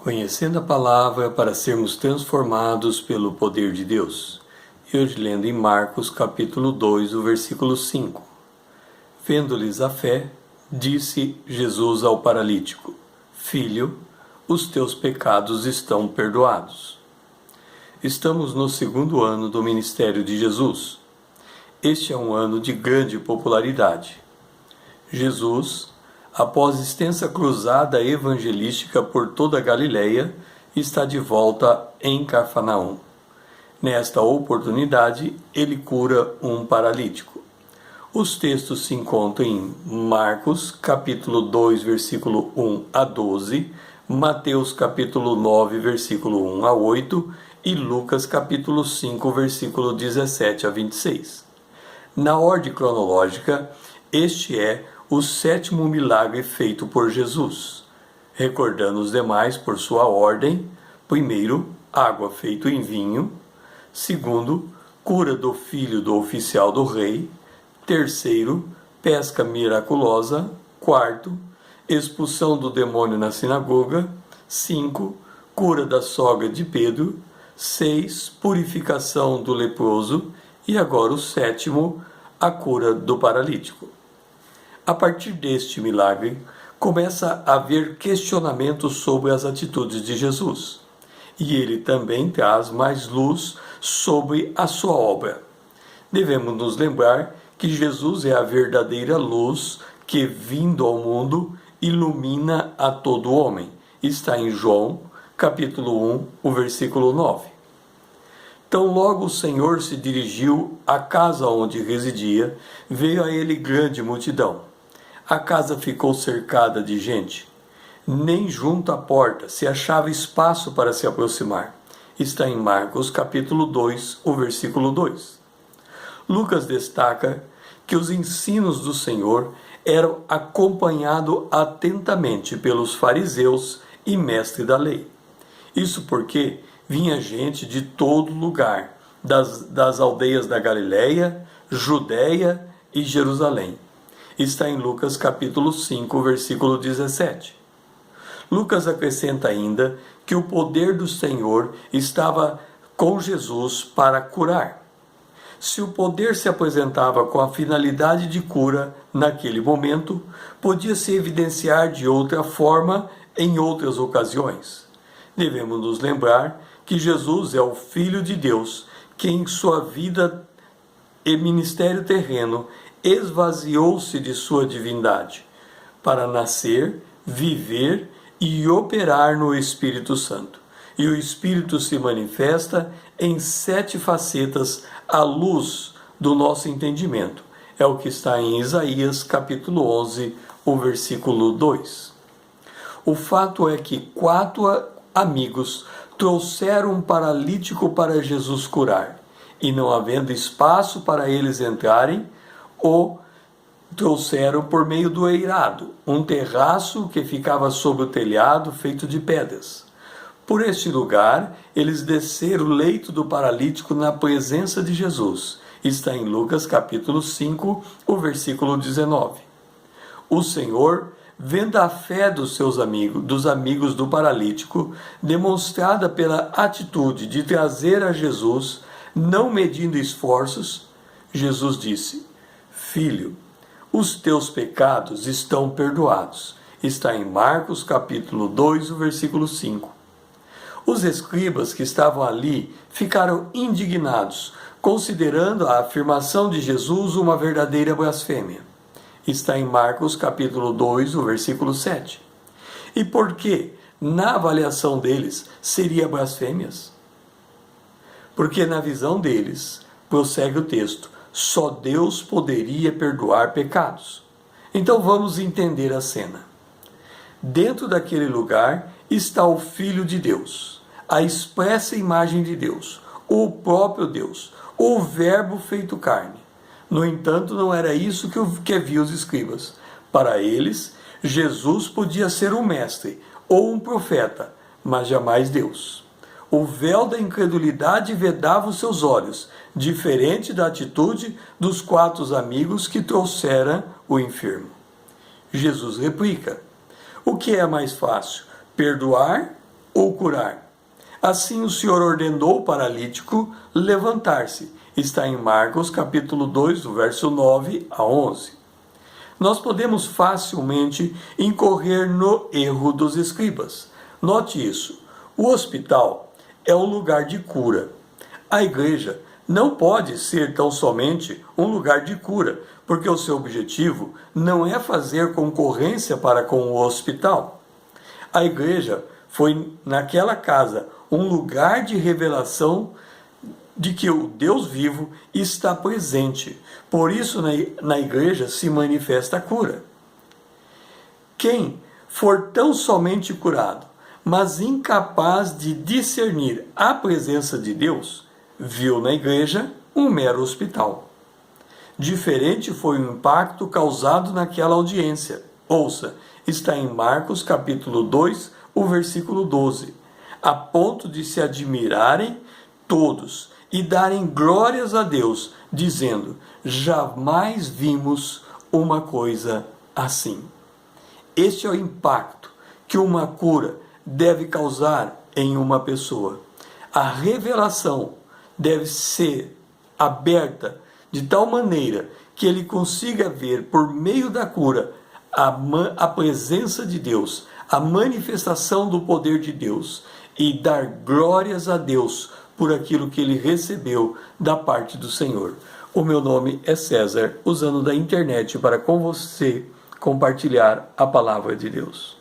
Conhecendo a palavra para sermos transformados pelo poder de Deus. E hoje lendo em Marcos capítulo 2, o versículo 5. Vendo-lhes a fé, disse Jesus ao paralítico: Filho, os teus pecados estão perdoados. Estamos no segundo ano do ministério de Jesus. Este é um ano de grande popularidade. Jesus, após extensa cruzada evangelística por toda a Galileia, está de volta em Cafarnaum. Nesta oportunidade, ele cura um paralítico. Os textos se encontram em Marcos, capítulo 2, versículo 1 a 12, Mateus, capítulo 9, versículo 1 a 8 e Lucas, capítulo 5, versículo 17 a 26. Na ordem cronológica, este é o sétimo milagre feito por Jesus, recordando os demais por sua ordem. Primeiro, água feita em vinho. Segundo, cura do filho do oficial do rei. Terceiro, pesca miraculosa. Quarto, expulsão do demônio na sinagoga. 5, cura da sogra de Pedro. 6, purificação do leproso. E agora o sétimo, a cura do paralítico. A partir deste milagre, começa a haver questionamentos sobre as atitudes de Jesus. E ele também traz mais luz sobre a sua obra. Devemos nos lembrar que Jesus é a verdadeira luz que, vindo ao mundo, ilumina a todo homem. Está em João, capítulo 1, o versículo 9. Tão logo o Senhor se dirigiu à casa onde residia, veio a ele grande multidão. A casa ficou cercada de gente. Nem junto à porta se achava espaço para se aproximar. Está em Marcos capítulo 2, o versículo 2. Lucas destaca que os ensinos do Senhor eram acompanhados atentamente pelos fariseus e mestres da lei. Isso porque vinha gente de todo lugar, das aldeias da Galileia, Judéia e Jerusalém. Está em Lucas capítulo 5, versículo 17. Lucas acrescenta ainda que o poder do Senhor estava com Jesus para curar. Se o poder se apresentava com a finalidade de cura naquele momento, podia se evidenciar de outra forma em outras ocasiões. Devemos nos lembrar que Jesus é o Filho de Deus, que em sua vida e ministério terreno esvaziou-se de sua divindade, para nascer, viver e operar no Espírito Santo. E o Espírito se manifesta em 7 facetas à luz do nosso entendimento. É o que está em Isaías, capítulo 11, o versículo 2. O fato é que 4 amigos trouxeram um paralítico para Jesus curar, e não havendo espaço para eles entrarem, o trouxeram por meio do eirado, um terraço que ficava sobre o telhado feito de pedras. Por este lugar, eles desceram o leito do paralítico na presença de Jesus. Está em Lucas capítulo 5, o versículo 19. O Senhor, vendo a fé dos seus amigos, dos amigos do paralítico, demonstrada pela atitude de trazer a Jesus, não medindo esforços, Jesus disse: Filho, os teus pecados estão perdoados. Está em Marcos capítulo 2, o versículo 5. Os escribas que estavam ali ficaram indignados, considerando a afirmação de Jesus uma verdadeira blasfêmia. Está em Marcos capítulo 2, o versículo 7. E por que, na avaliação deles, seria blasfêmias? Porque na visão deles, prossegue o texto, só Deus poderia perdoar pecados. Então vamos entender a cena. Dentro daquele lugar está o Filho de Deus, a expressa imagem de Deus, o próprio Deus, o Verbo feito carne. No entanto, não era isso que havia os escribas. Para eles, Jesus podia ser um mestre ou um profeta, mas jamais Deus. O véu da incredulidade vedava os seus olhos, diferente da atitude dos 4 amigos que trouxeram o enfermo. Jesus replica: o que é mais fácil, perdoar ou curar. Assim o Senhor ordenou ao paralítico levantar-se. Está em Marcos capítulo 2, do verso 9 a 11. Nós podemos facilmente incorrer no erro dos escribas. Note isso. O hospital é um lugar de cura. A igreja não pode ser tão somente um lugar de cura, porque o seu objetivo não é fazer concorrência para com o hospital. A igreja foi, naquela casa, um lugar de revelação de que o Deus vivo está presente. Por isso, na igreja se manifesta a cura. Quem for tão somente curado, mas incapaz de discernir a presença de Deus, viu na igreja um mero hospital. Diferente foi o impacto causado naquela audiência. Ouça, está em Marcos capítulo 2, o versículo 12. A ponto de se admirarem todos e darem glórias a Deus, dizendo: jamais vimos uma coisa assim. Este é o impacto que uma cura deve causar em uma pessoa. A revelação deve ser aberta de tal maneira que ele consiga ver, por meio da cura, a presença de Deus, a manifestação do poder de Deus, e dar glórias a Deus por aquilo que ele recebeu da parte do Senhor. O meu nome é César, usando da internet para com você compartilhar a palavra de Deus.